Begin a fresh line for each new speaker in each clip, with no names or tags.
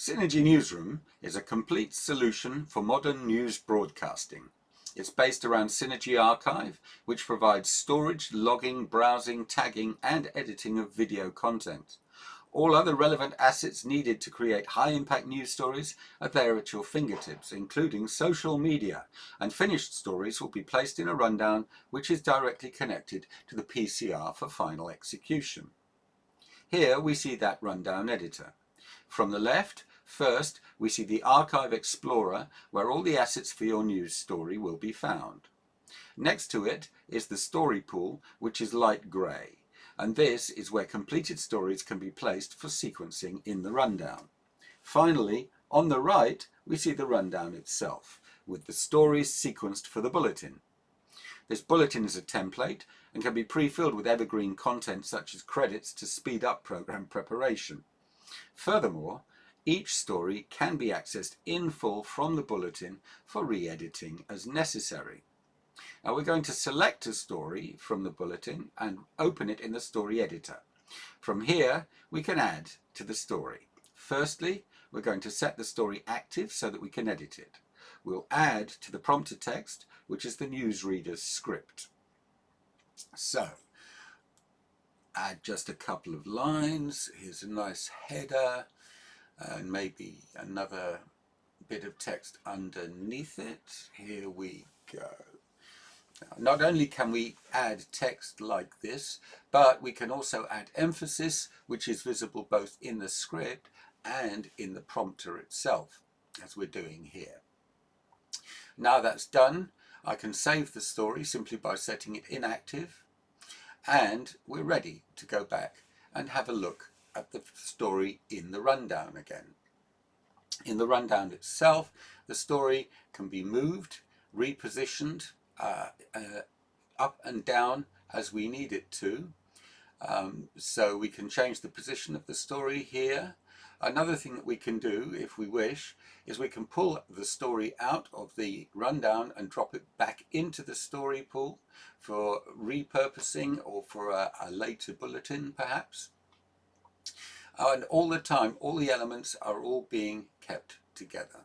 Cinegy Newsroom is a complete solution for modern news broadcasting. It's based around Cinegy Archive, which provides storage, logging, browsing, tagging and editing of video content. All other relevant assets needed to create high-impact news stories are there at your fingertips, including social media, and finished stories will be placed in a rundown which is directly connected to the PCR for final execution. Here we see that rundown editor. From the left, first we see the Archive Explorer, where all the assets for your news story will be found. Next to it is the story pool, which is light grey, and this is where completed stories can be placed for sequencing in the rundown. Finally, on the right, we see the rundown itself, with the stories sequenced for the bulletin. This bulletin is a template and can be pre-filled with evergreen content such as credits to speed up program preparation. Furthermore, each story can be accessed in full from the bulletin for re-editing as necessary. Now we're going to select a story from the bulletin and open it in the story editor. From here we can add to the story. Firstly, we're going to set the story active so that we can edit it. We'll add to the prompter text, which is the newsreader's script. So, add just a couple of lines. Here's a nice header and maybe another bit of text underneath it. Here we go. Not only can we add text like this, but we can also add emphasis, which is visible both in the script and in the prompter itself, as we're doing here. Now that's done, I can save the story simply by setting it inactive, and we're ready to go back and have a look at the story in the rundown again. In the rundown itself, the story can be moved, repositioned, up and down as we need it to. So we can change the position of the story here. Another thing that we can do, if we wish, is we can pull the story out of the rundown and drop it back into the story pool for repurposing or for a later bulletin perhaps. And all the time, all the elements are all being kept together.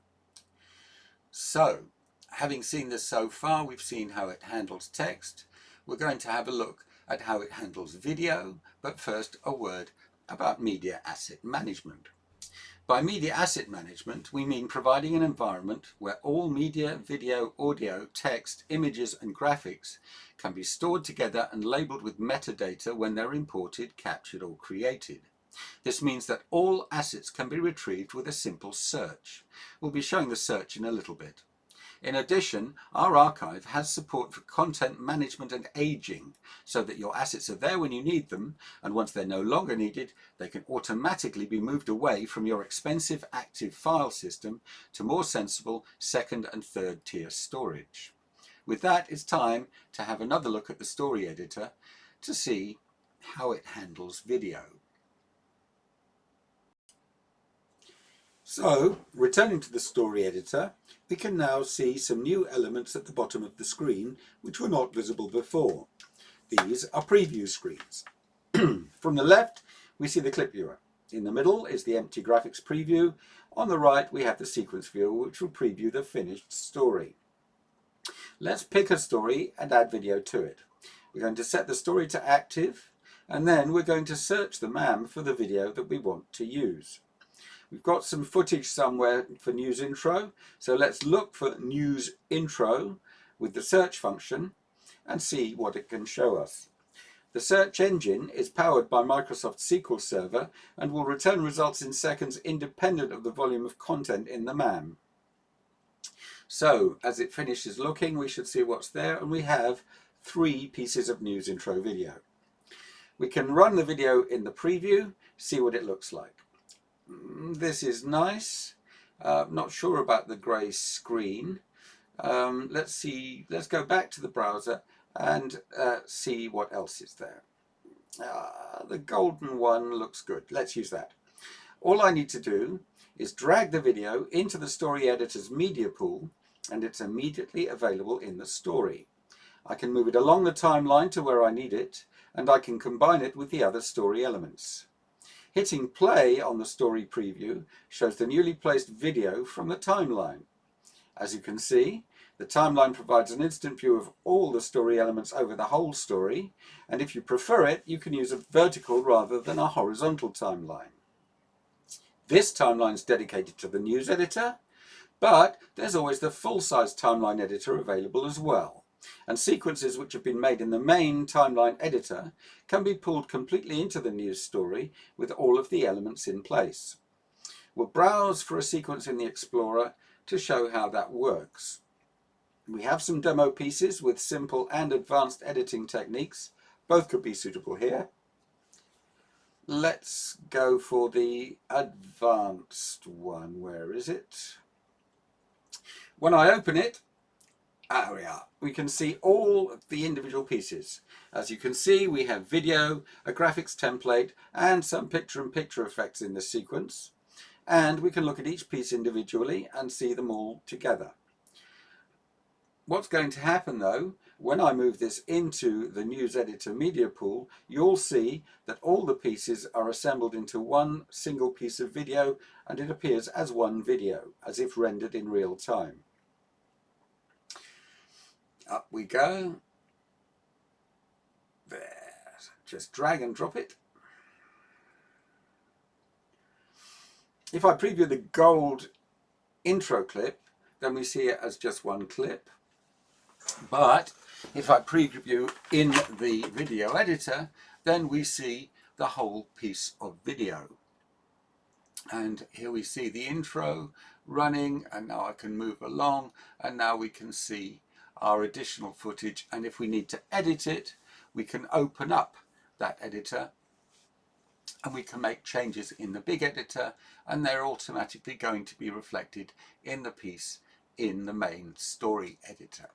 So, having seen this so far, we've seen how it handles text. We're going to have a look at how it handles video, but first a word about media asset management. By media asset management, we mean providing an environment where all media, video, audio, text, images and graphics can be stored together and labelled with metadata when they're imported, captured or created. This means that all assets can be retrieved with a simple search. We'll be showing the search in a little bit. In addition, our archive has support for content management and aging, so that your assets are there when you need them, and once they're no longer needed, they can automatically be moved away from your expensive active file system to more sensible second and third tier storage. With that, it's time to have another look at the story editor to see how it handles video. So, returning to the story editor, we can now see some new elements at the bottom of the screen which were not visible before. These are preview screens. From the left, we see the clip viewer. In the middle is the empty graphics preview. On the right, we have the sequence viewer, which will preview the finished story. Let's pick a story and add video to it. We're going to set the story to active, and then we're going to search the MAM for the video that we want to use. We've got some footage somewhere for news intro, so let's look for news intro with the search function and see what it can show us. The search engine is powered by Microsoft SQL Server and will return results in seconds independent of the volume of content in the MAM. So as it finishes looking, we should see what's there, and we have 3 pieces of news intro video. We can run the video in the preview, see what it looks like. This is nice. Not sure about the grey screen. Let's go back to the browser and see what else is there. The golden one looks good. Let's use that. All I need to do is drag the video into the story editor's media pool, and it's immediately available in the story. I can move it along the timeline to where I need it, and I can combine it with the other story elements. Hitting play on the story preview shows the newly placed video from the timeline. As you can see, the timeline provides an instant view of all the story elements over the whole story, and if you prefer it, you can use a vertical rather than a horizontal timeline. This timeline is dedicated to the news editor, but there's always the full-size timeline editor available as well. And sequences which have been made in the main timeline editor can be pulled completely into the news story with all of the elements in place. We'll browse for a sequence in the Explorer to show how that works. We have some demo pieces with simple and advanced editing techniques. Both could be suitable here. Let's go for the advanced one. Where is it? When I open it, there we are. We can see all of the individual pieces. As you can see, we have video, a graphics template, and some picture-in-picture effects in this sequence. And we can look at each piece individually and see them all together. What's going to happen though, when I move this into the News Editor Media Pool, you'll see that all the pieces are assembled into one single piece of video, and it appears as one video, as if rendered in real time. Up we go. There. Just drag and drop it. If I preview the gold intro clip, then we see it as just one clip. But if I preview in the video editor, then we see the whole piece of video. And here we see the intro running, and now I can move along, and now we can see our additional footage, and if we need to edit it, we can open up that editor and we can make changes in the big editor, and they're automatically going to be reflected in the piece in the main story editor.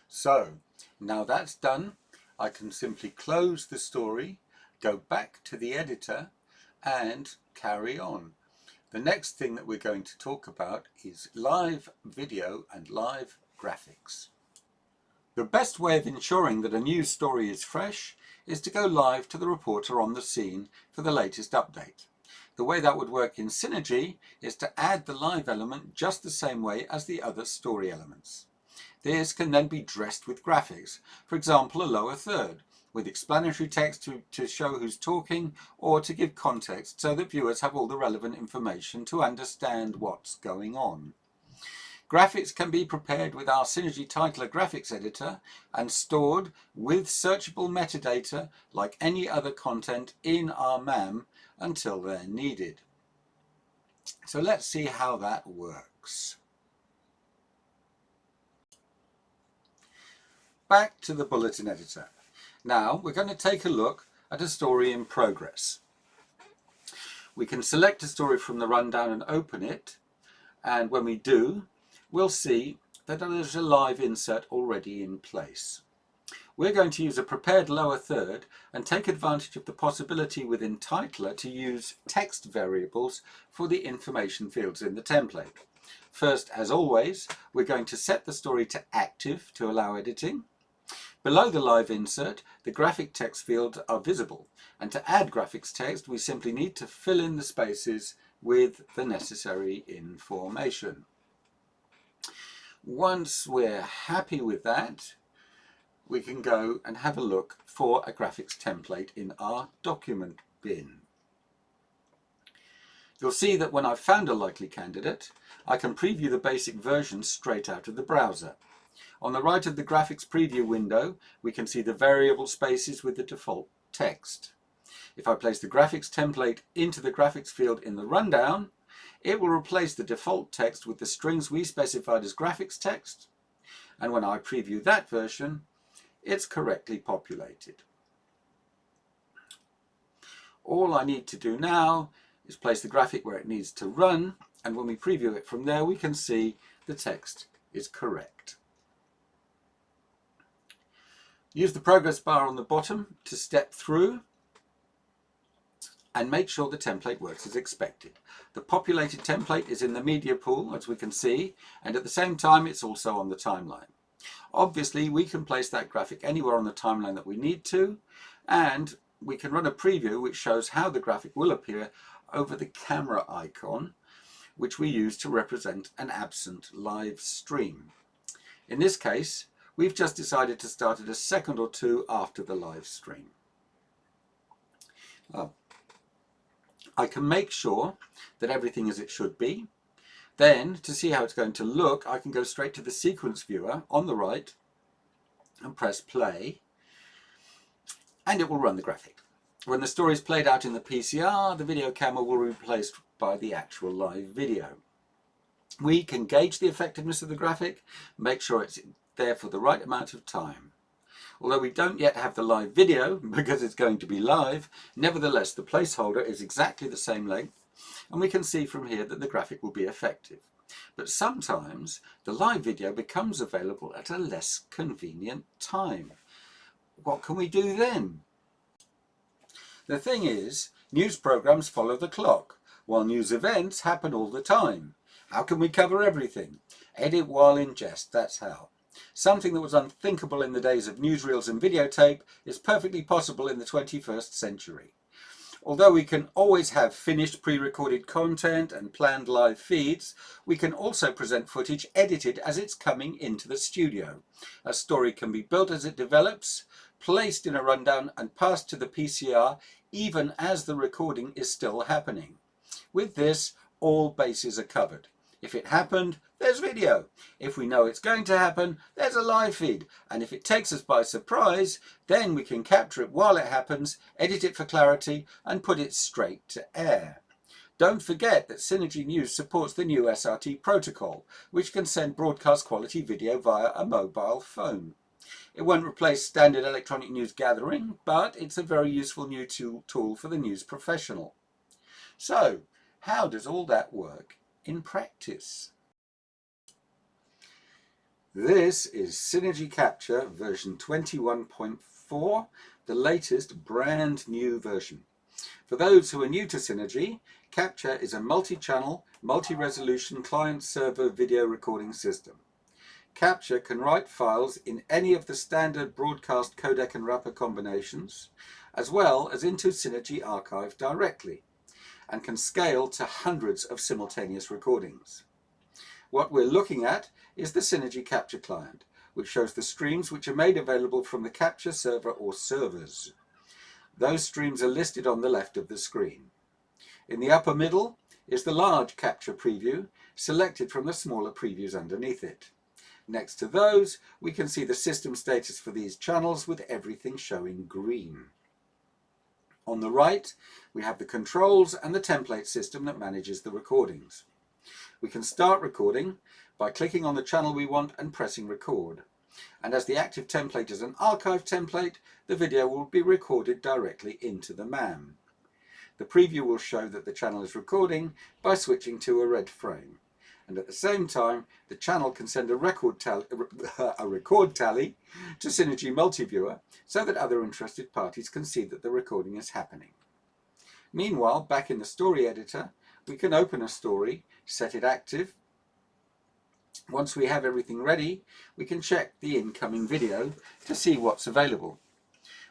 So now that's done, I can simply close the story, go back to the editor and carry on. The next thing that we're going to talk about is live video and live graphics. The best way of ensuring that a news story is fresh is to go live to the reporter on the scene for the latest update. The way that would work in Cinegy is to add the live element just the same way as the other story elements. This can then be dressed with graphics, for example a lower third, with explanatory text to show who's talking, or to give context so that viewers have all the relevant information to understand what's going on. Graphics can be prepared with our Cinegy Titler graphics editor and stored with searchable metadata like any other content in our MAM until they're needed. So let's see how that works. Back to the bulletin editor. Now we're going to take a look at a story in progress. We can select a story from the rundown and open it, and when we do, we'll see that there's a live insert already in place. We're going to use a prepared lower third and take advantage of the possibility within Titler to use text variables for the information fields in the template. First, as always, we're going to set the story to active to allow editing. Below the live insert, the graphic text fields are visible, and to add graphics text we simply need to fill in the spaces with the necessary information. Once we're happy with that, we can go and have a look for a graphics template in our document bin. You'll see that when I've found a likely candidate, I can preview the basic version straight out of the browser. On the right of the graphics preview window, we can see the variable spaces with the default text. If I place the graphics template into the graphics field in the rundown, it will replace the default text with the strings we specified as graphics text, and when I preview that version, it's correctly populated. All I need to do now is place the graphic where it needs to run, and when we preview it from there, we can see the text is correct. Use the progress bar on the bottom to step through and make sure the template works as expected. The populated template is in the media pool, as we can see, and at the same time it's also on the timeline. Obviously we can place that graphic anywhere on the timeline that we need to, and we can run a preview which shows how the graphic will appear over the camera icon, which we use to represent an absent live stream. In this case, we've just decided to start it a second or two after the live stream. I can make sure that everything is as it should be. Then, to see how it's going to look, I can go straight to the sequence viewer on the right and press play, and it will run the graphic. When the story is played out in the PCR, the video camera will be replaced by the actual live video. We can gauge the effectiveness of the graphic, make sure it's there for the right amount of time. Although we don't yet have the live video, because it's going to be live, nevertheless the placeholder is exactly the same length, and we can see from here that the graphic will be effective. But sometimes the live video becomes available at a less convenient time. What can we do then? The thing is, news programs follow the clock, while news events happen all the time. How can we cover everything? Edit while ingest, that's how. Something that was unthinkable in the days of newsreels and videotape is perfectly possible in the 21st century. Although we can always have finished pre-recorded content and planned live feeds, we can also present footage edited as it's coming into the studio. A story can be built as it develops, placed in a rundown and passed to the PCR even as the recording is still happening. With this, all bases are covered. If it happened, there's video. If we know it's going to happen, there's a live feed. And if it takes us by surprise, then we can capture it while it happens, edit it for clarity, and put it straight to air. Don't forget that Cinegy News supports the new SRT protocol, which can send broadcast quality video via a mobile phone. It won't replace standard electronic news gathering, but it's a very useful new tool for the news professional. So, how does all that work in practice? This is Cinegy Capture version 21.4, the latest brand new version. For those who are new to Cinegy, Capture is a multi-channel, multi-resolution client-server video recording system. Capture can write files in any of the standard broadcast codec and wrapper combinations, as well as into Cinegy Archive directly, and can scale to hundreds of simultaneous recordings. What we're looking at is the Cinegy Capture client, which shows the streams which are made available from the Capture server or servers. Those streams are listed on the left of the screen. In the upper middle is the large Capture preview, selected from the smaller previews underneath it. Next to those, we can see the system status for these channels with everything showing green. On the right, we have the controls and the template system that manages the recordings. We can start recording by clicking on the channel we want and pressing record. And as the active template is an archive template, the video will be recorded directly into the MAM. The preview will show that the channel is recording by switching to a red frame. And at the same time, the channel can send a record tally to Cinegy Multiviewer so that other interested parties can see that the recording is happening. Meanwhile, back in the story editor, we can open a story, set it active. Once we have everything ready, we can check the incoming video to see what's available.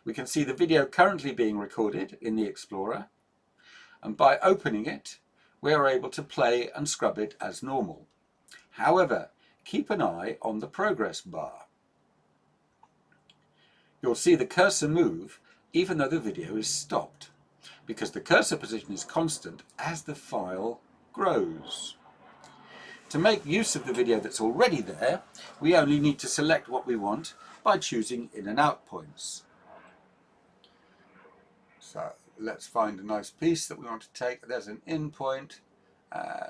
We can see the video currently being recorded in the Explorer, and by opening it, we are able to play and scrub it as normal. However, keep an eye on the progress bar. You'll see the cursor move even though the video is stopped, because the cursor position is constant as the file grows. To make use of the video that's already there, we only need to select what we want by choosing in and out points. So let's find a nice piece that we want to take. There's an in point,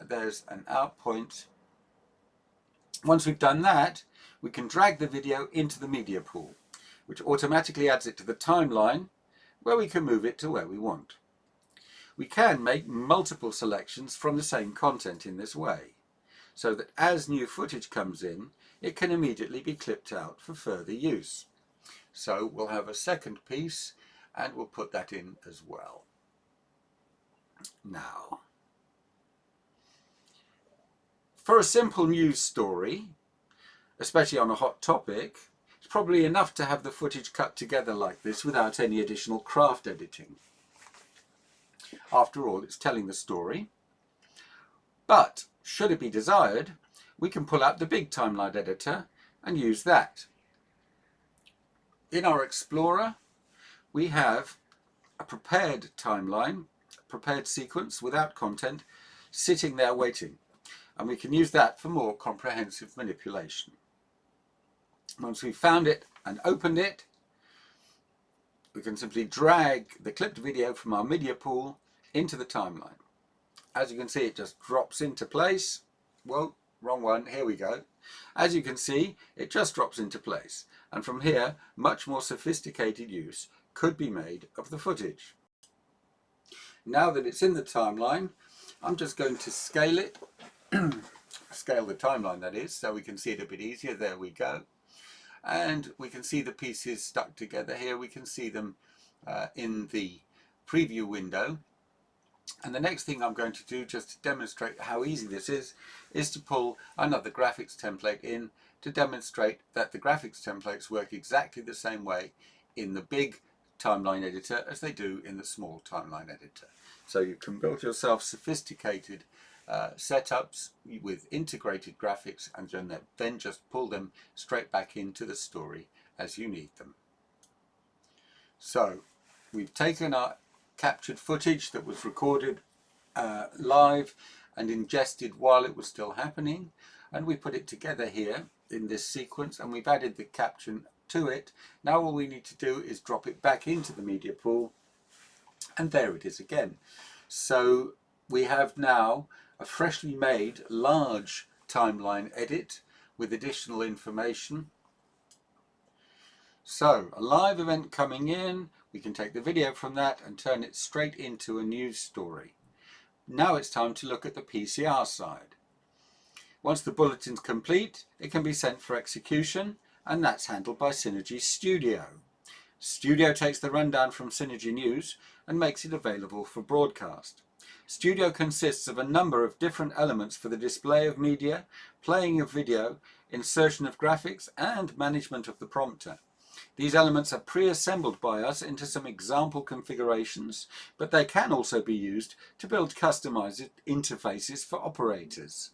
there's an out point. Once we've done that, we can drag the video into the media pool, which automatically adds it to the timeline, where we can move it to where we want. We can make multiple selections from the same content in this way, so that as new footage comes in, it can immediately be clipped out for further use. So we'll have a second piece and we'll put that in as well. Now, for a simple news story, especially on a hot topic, it's probably enough to have the footage cut together like this without any additional craft editing. After all, it's telling the story. But should it be desired, we can pull out the big timeline editor and use that. In our Explorer, we have a prepared timeline, prepared sequence without content, sitting there waiting. And we can use that for more comprehensive manipulation. Once we've found it and opened it, we can simply drag the clipped video from our media pool into the timeline. As you can see, it just drops into place. Whoa, wrong one, here we go. As you can see, it just drops into place. And from here, much more sophisticated use could be made of the footage. Now that it's in the timeline, I'm just going to scale it, scale the timeline that is, so we can see it a bit easier. There we go. And we can see the pieces stuck together here. We can see them in the preview window. And the next thing I'm going to do, just to demonstrate how easy this is to pull another graphics template in to demonstrate that the graphics templates work exactly the same way in the big timeline editor as they do in the small timeline editor. So you can build yourself sophisticated setups with integrated graphics and then just pull them straight back into the story as you need them. So we've taken our captured footage that was recorded live and ingested while it was still happening, and we put it together here in this sequence, and we've added the caption to it. Now all we need to do is drop it back into the media pool, and there it is again. So we have now a freshly made large timeline edit with additional information. So a live event coming in, we can take the video from that and turn it straight into a news story. Now it's time to look at the PCR side. Once the bulletin's complete, it can be sent for execution, and that's handled by Cinegy Studio. Studio takes the rundown from Cinegy News and makes it available for broadcast. Studio consists of a number of different elements for the display of media, playing of video, insertion of graphics, and management of the prompter. These elements are pre-assembled by us into some example configurations, but they can also be used to build customized interfaces for operators.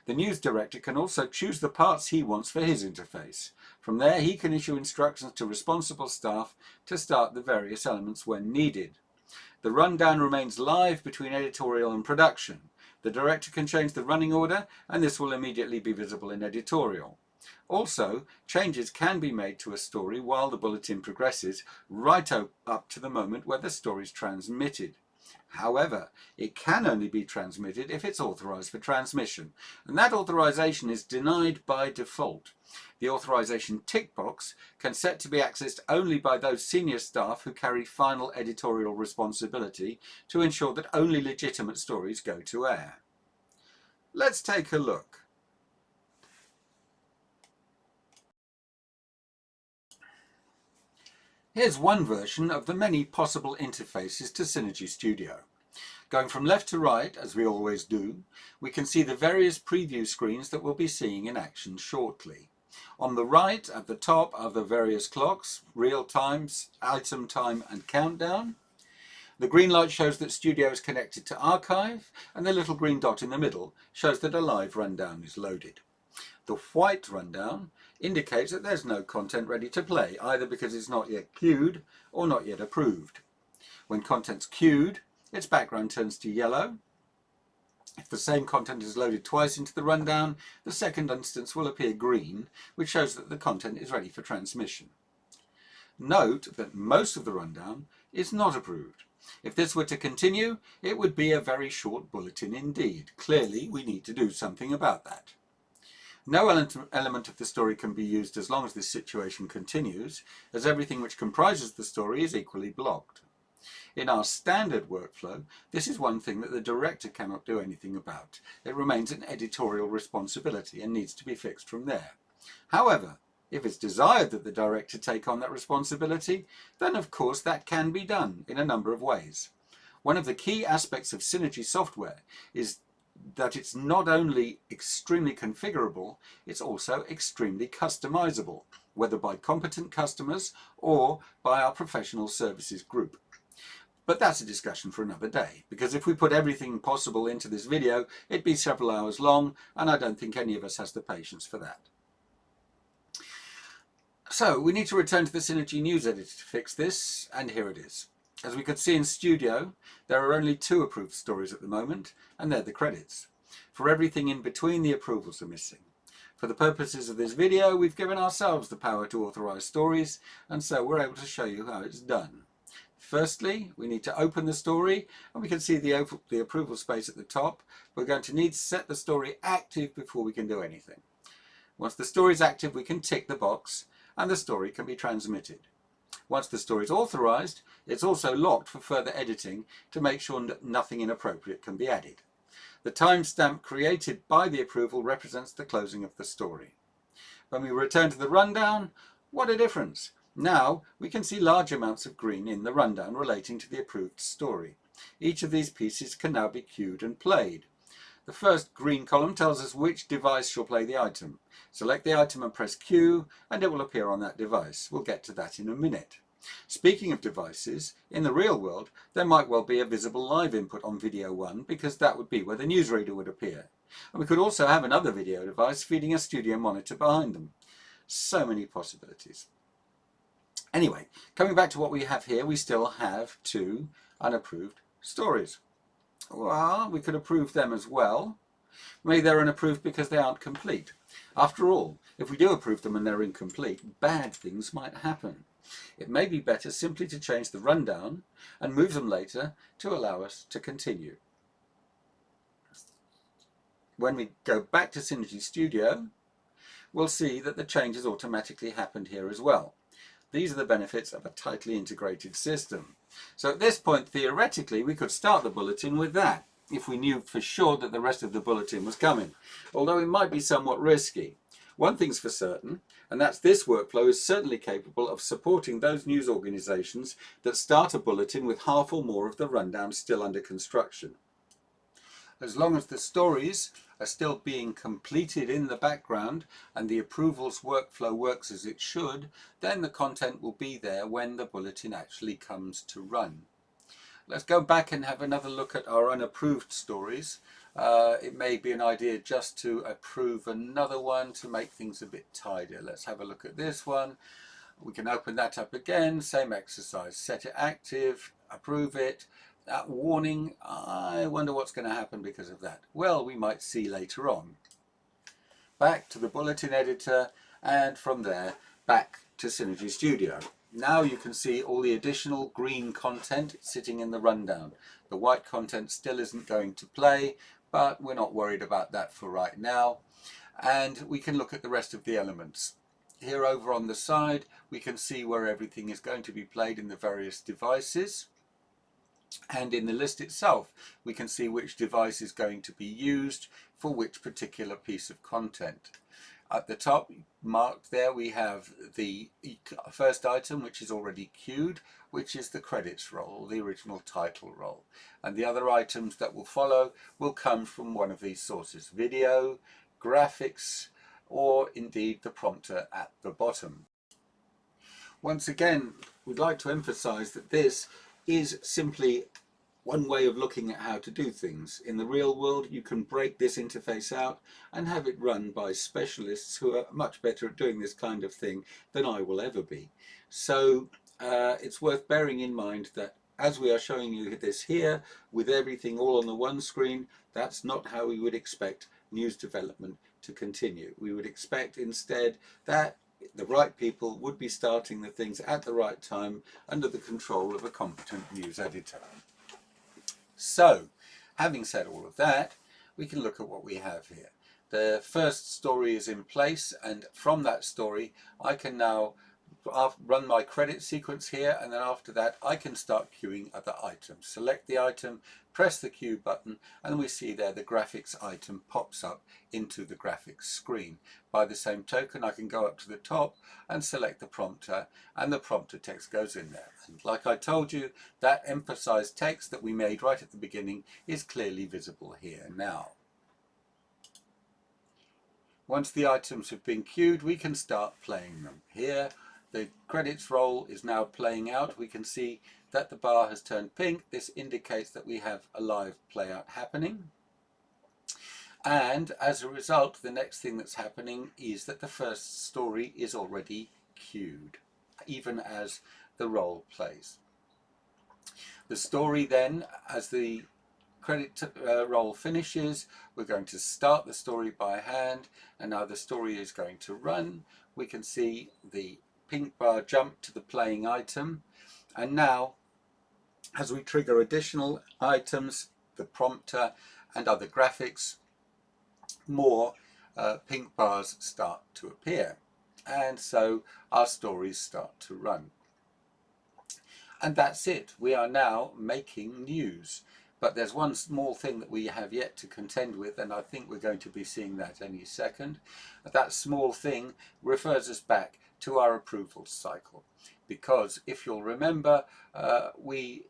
The news director can also choose the parts he wants for his interface. From there, he can issue instructions to responsible staff to start the various elements when needed. The rundown remains live between editorial and production. The director can change the running order, and this will immediately be visible in editorial. Also, changes can be made to a story while the bulletin progresses, right up to the moment where the story is transmitted. However, it can only be transmitted if it's authorized for transmission, and that authorization is denied by default. The authorization tick box can set to be accessed only by those senior staff who carry final editorial responsibility to ensure that only legitimate stories go to air. Let's take a look. Here's one version of the many possible interfaces to Cinegy Studio. Going from left to right, as we always do, we can see the various preview screens that we'll be seeing in action shortly. On the right, at the top, are the various clocks, real times, item time and countdown. The green light shows that Studio is connected to Archive, and the little green dot in the middle shows that a live rundown is loaded. The white rundown indicates that there's no content ready to play, either because it's not yet queued or not yet approved. When content's queued, its background turns to yellow. If the same content is loaded twice into the rundown, the second instance will appear green, which shows that the content is ready for transmission. Note that most of the rundown is not approved. If this were to continue, it would be a very short bulletin indeed. Clearly, we need to do something about that. No element of the story can be used as long as this situation continues, as everything which comprises the story is equally blocked. In our standard workflow, this is one thing that the director cannot do anything about. It remains an editorial responsibility and needs to be fixed from there. However, if it's desired that the director take on that responsibility, then of course that can be done in a number of ways. One of the key aspects of Cinegy software is that it's not only extremely configurable, it's also extremely customizable, whether by competent customers or by our professional services group. But that's a discussion for another day, because if we put everything possible into this video, it'd be several hours long, and I don't think any of us has the patience for that. So we need to return to the Cinegy News Editor to fix this, and here it is. As we could see in Studio, there are only 2 approved stories at the moment, and they're the credits. For everything in between, the approvals are missing. For the purposes of this video, we've given ourselves the power to authorize stories, and so we're able to show you how it's done. Firstly, we need to open the story, and we can see the approval space at the top. We're going to need to set the story active before we can do anything. Once the story is active, we can tick the box, and the story can be transmitted. Once the story is authorized, it's also locked for further editing to make sure that nothing inappropriate can be added. The timestamp created by the approval represents the closing of the story. When we return to the rundown, what a difference! Now we can see large amounts of green in the rundown relating to the approved story. Each of these pieces can now be queued and played. The first green column tells us which device shall play the item. Select the item and press Q, and it will appear on that device. We'll get to that in a minute. Speaking of devices, in the real world, there might well be a visible live input on video 1, because that would be where the newsreader would appear. And we could also have another video device feeding a studio monitor behind them. So many possibilities. Anyway, coming back to what we have here, we still have 2 unapproved stories. Well, we could approve them as well. Maybe they're unapproved because they aren't complete. After all, if we do approve them and they're incomplete, bad things might happen. It may be better simply to change the rundown and move them later to allow us to continue. When we go back to Cinegy Studio, we'll see that the changes automatically happened here as well. These are the benefits of a tightly integrated system. So at this point, theoretically, we could start the bulletin with that, if we knew for sure that the rest of the bulletin was coming, although it might be somewhat risky. One thing's for certain, and that's this workflow is certainly capable of supporting those news organisations that start a bulletin with half or more of the rundown still under construction. As long as the stories are still being completed in the background and the approvals workflow works as it should, then the content will be there when the bulletin actually comes to run. Let's go back and have another look at our unapproved stories. It may be an idea just to approve another one to make things a bit tidier. Let's have a look at this one. We can open that up again, same exercise, set it active, approve it. That warning, I wonder what's going to happen because of that. Well, we might see later on. Back to the bulletin editor, and from there back to Cinegy Studio. Now you can see all the additional green content sitting in the rundown. The white content still isn't going to play, but we're not worried about that for right now. And we can look at the rest of the elements. Here over on the side, we can see where everything is going to be played in the various devices. And in the list itself, we can see which device is going to be used for which particular piece of content. At the top, marked there, we have the first item, which is already queued, which is the credits roll, the original title roll. And the other items that will follow will come from one of these sources, video, graphics, or indeed the prompter at the bottom. Once again, we'd like to emphasize that this is simply one way of looking at how to do things. In the real world, you can break this interface out and have it run by specialists who are much better at doing this kind of thing than I will ever be. So it's worth bearing in mind that as we are showing you this here, with everything all on the one screen, that's not how we would expect news development to continue. We would expect instead that the right people would be starting the things at the right time under the control of a competent news editor. So, having said all of that, we can look at what we have here. The first story is in place, and from that story I can now run my credit sequence here, and then after that I can start queuing other items. Select the item, press the queue button, and we see there the graphics item pops up into the graphics screen. By the same token, I can go up to the top and select the prompter, and the prompter text goes in there. And like I told you, that emphasized text that we made right at the beginning is clearly visible here now. Once the items have been queued, we can start playing them. Here, the credits roll is now playing out. We can see that the bar has turned pink. This indicates that we have a live play out happening. And as a result, the next thing that's happening is that the first story is already queued, even as the roll plays. The story then, as the credit roll finishes, we're going to start the story by hand, and now the story is going to run. We can see the pink bar jump to the playing item, and now as we trigger additional items, the prompter and other graphics, more pink bars start to appear, and so our stories start to run. And that's it. We are now making news. But there's one small thing that we have yet to contend with, and I think we're going to be seeing that any second. That small thing refers us back to our approval cycle. Because if you'll remember, we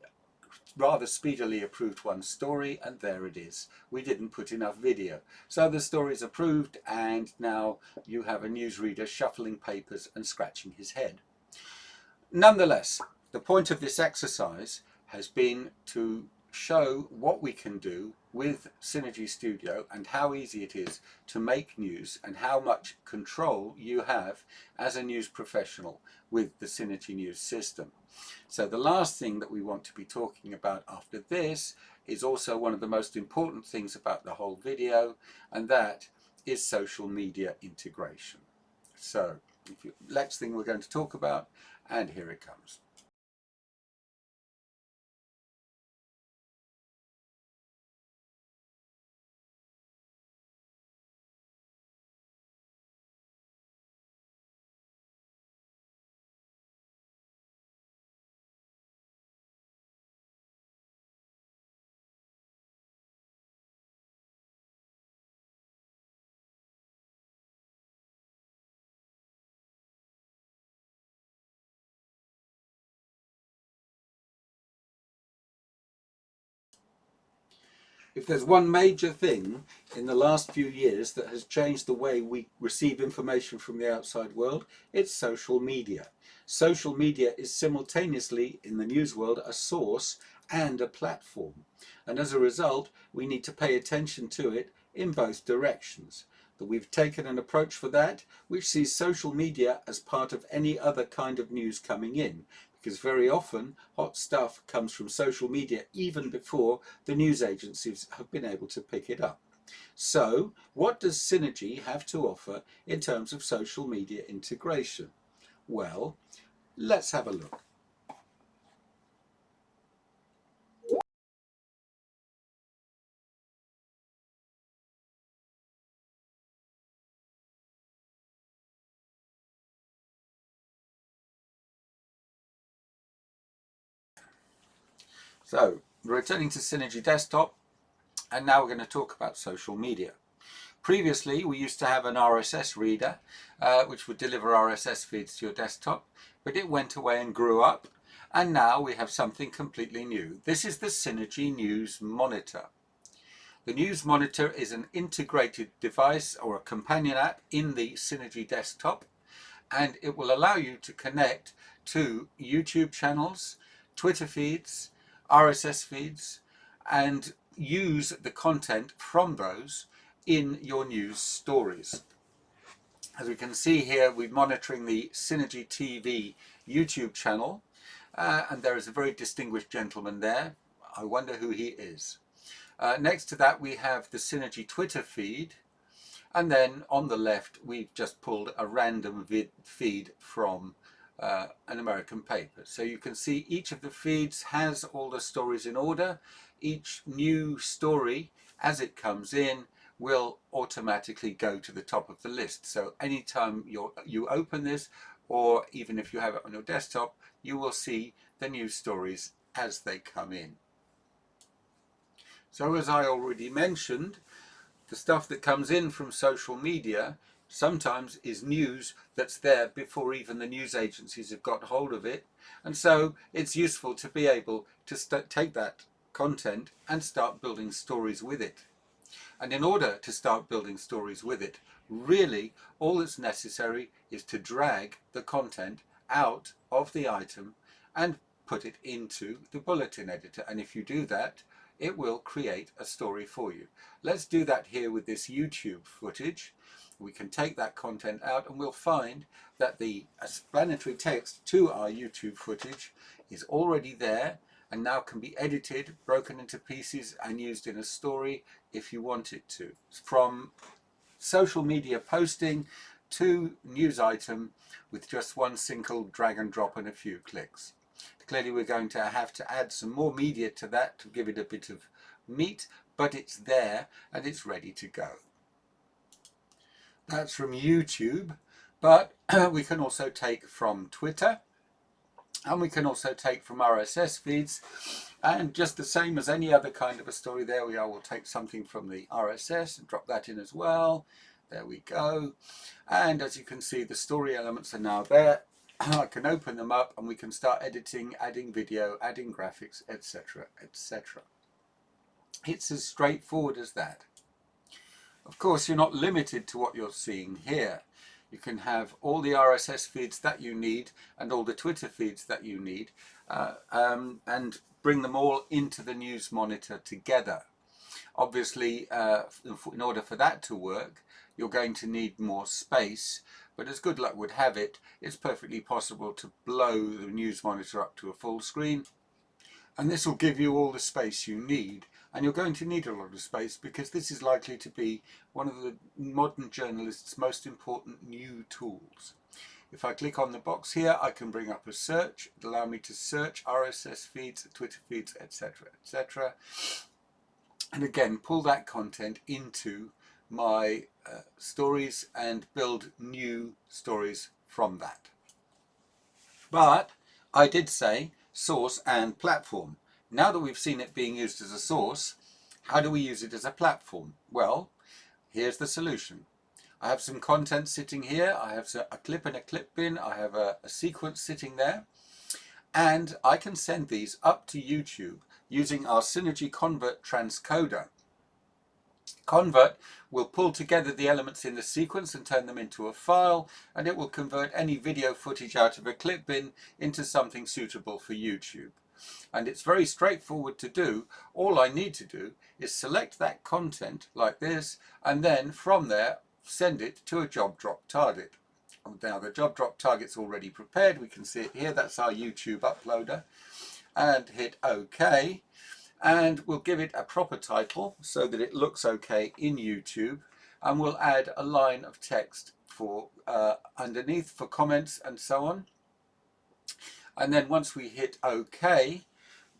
rather speedily approved one story, and there it is. We didn't put enough video. So the story's approved, and now you have a newsreader shuffling papers and scratching his head. Nonetheless, the point of this exercise has been to show what we can do with Cinegy Studio and how easy it is to make news and how much control you have as a news professional with the Cinegy News system. So the last thing that we want to be talking about after this is also one of the most important things about the whole video, and that is social media integration. So next thing we're going to talk about, and here it comes. If there's one major thing in the last few years that has changed the way we receive information from the outside world, it's social media. Social media is simultaneously, in the news world, a source and a platform. And as a result, we need to pay attention to it in both directions. That we've taken an approach for that which sees social media as part of any other kind of news coming in, because very often hot stuff comes from social media even before the news agencies have been able to pick it up. So what does Cinegy have to offer in terms of social media integration? Well, let's have a look. So returning to Cinegy Desktop, and now we're going to talk about social media. Previously, we used to have an RSS reader, which would deliver RSS feeds to your desktop, but it went away and grew up, and now we have something completely new. This is the Cinegy News Monitor. The News Monitor is an integrated device or a companion app in the Cinegy desktop, and it will allow you to connect to YouTube channels, Twitter feeds, RSS feeds, and use the content from those in your news stories. As we can see here, we're monitoring the Cinegy TV YouTube channel, and there is a very distinguished gentleman there. I wonder who he is. Next to that, we have the Cinegy Twitter feed, and then on the left, we've just pulled a random feed from an American paper. So you can see each of the feeds has all the stories in order. Each new story, as it comes in, will automatically go to the top of the list. So anytime you open this, or even if you have it on your desktop, you will see the news stories as they come in. So as I already mentioned, the stuff that comes in from social media sometimes is news that's there before even the news agencies have got hold of it, and so it's useful to be able to take that content and start building stories with it. And in order to start building stories with it, really all that's necessary is to drag the content out of the item and put it into the bulletin editor. And if you do that, it will create a story for you. Let's do that here with this YouTube footage. We can take that content out and we'll find that the explanatory text to our YouTube footage is already there and now can be edited, broken into pieces and used in a story if you want it to. From social media posting to news item with just one single drag and drop and a few clicks. Clearly we're going to have to add some more media to that to give it a bit of meat, but it's there and it's ready to go. That's from YouTube, but we can also take from Twitter, and we can also take from RSS feeds, and just the same as any other kind of a story, there we are, we'll take something from the RSS and drop that in as well. There we go. And as you can see, the story elements are now there. I can open them up and we can start editing, adding video, adding graphics, etc., etc. It's as straightforward as that. Of course, you're not limited to what you're seeing here. You can have all the RSS feeds that you need and all the Twitter feeds that you need and bring them all into the news monitor together. Obviously, in order for that to work, you're going to need more space, but as good luck would have it, it's perfectly possible to blow the news monitor up to a full screen, and this will give you all the space you need. And you're going to need a lot of space because this is likely to be one of the modern journalist's most important new tools. If I click on the box here, I can bring up a search. It'll allow me to search RSS feeds, Twitter feeds, etc., etc. And again, pull that content into my stories and build new stories from that. But I did say source and platform. Now that we've seen it being used as a source, how do we use it as a platform? Well, here's the solution. I have some content sitting here. I have a clip in a clip bin. I have a sequence sitting there. And I can send these up to YouTube using our Cinegy Convert transcoder. Convert will pull together the elements in the sequence and turn them into a file, and it will convert any video footage out of a clip bin into something suitable for YouTube. And it's very straightforward to do. All I need to do is select that content like this, and then from there send it to a job drop target. Now the job drop target's already prepared. We can see it here. That's our YouTube uploader. And hit OK. And we'll give it a proper title so that it looks okay in YouTube, and we'll add a line of text for underneath for comments and so on. And then once we hit OK,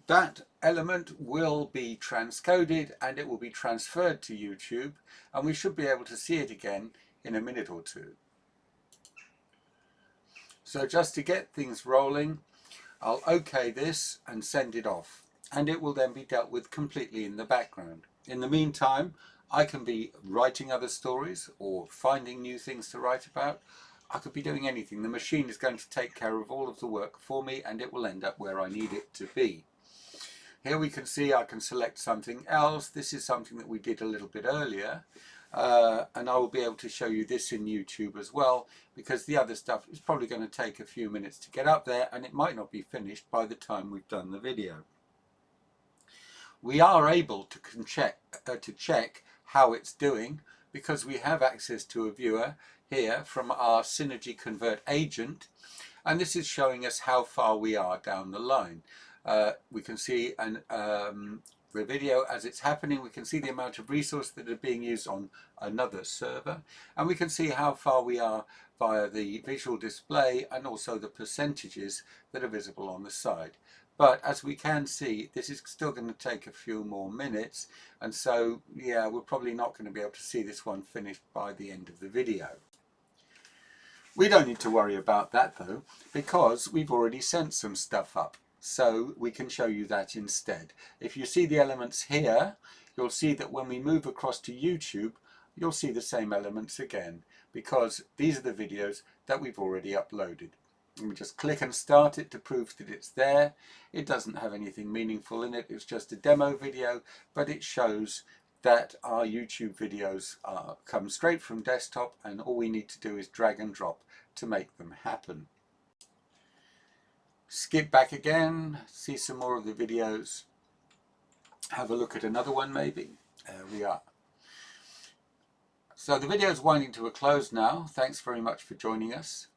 that element will be transcoded and it will be transferred to YouTube, and we should be able to see it again in a minute or two. So just to get things rolling, I'll OK this and send it off, and it will then be dealt with completely in the background. In the meantime, I can be writing other stories or finding new things to write about. I could be doing anything. The machine is going to take care of all of the work for me, and it will end up where I need it to be. Here we can see I can select something else. This is something that we did a little bit earlier. And I will be able to show you this in YouTube as well, because the other stuff is probably going to take a few minutes to get up there, and it might not be finished by the time we've done the video. We are able to check how it's doing because we have access to a viewer here from our Cinegy Convert agent, and this is showing us how far we are down the line. We can see the video as it's happening. We can see the amount of resource that are being used on another server, and we can see how far we are via the visual display and also the percentages that are visible on the side. But as we can see, this is still going to take a few more minutes, and so yeah, we're probably not going to be able to see this one finished by the end of the video. We don't need to worry about that though, because we've already sent some stuff up. So we can show you that instead. If you see the elements here, you'll see that when we move across to YouTube, you'll see the same elements again, because these are the videos that we've already uploaded. And we just click and start it to prove that it's there. It doesn't have anything meaningful in it. It's just a demo video, but it shows that our YouTube videos come straight from desktop, and all we need to do is drag and drop to make them happen. Skip back again, see some more of the videos, have a look at another one maybe. There we are. So the video is winding to a close now. Thanks very much for joining us,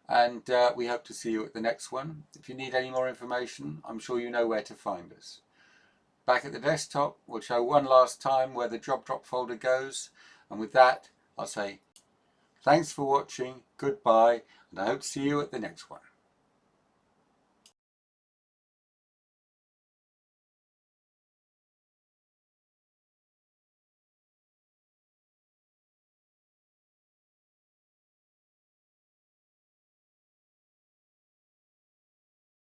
and we hope to see you at the next one. If you need any more information, I'm sure you know where to find us. Back at the desktop, we'll show one last time where the job drop folder goes, and with that I'll say thanks for watching, goodbye, and I hope to see you at the next one.